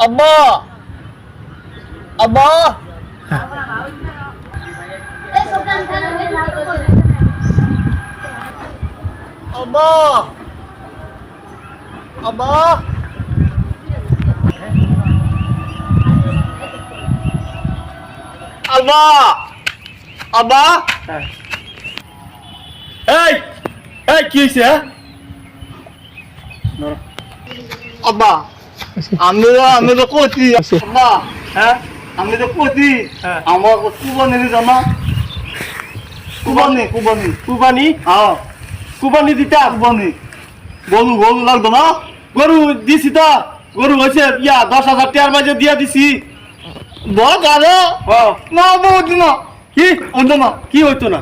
আব্বা আব্বা আব্বা আব্বা আব্বা আব্বা এই এই কি হইছে আব্বা আমি তো কইছি আব্বা হ্যাঁ আমি তো কইছি হ্যাঁ। আমার কুবানি জমা কুবানি কুরবানি হ্যাঁ কুরবানি দিতা কুবানি গরু গরু লাগতো না গরু দিছি তো গরু হয়েছে 10,000 টাকার মাঝে দিয়া দিছি বল আরো ও না বৌদি না কি ওটা না কি হইতো না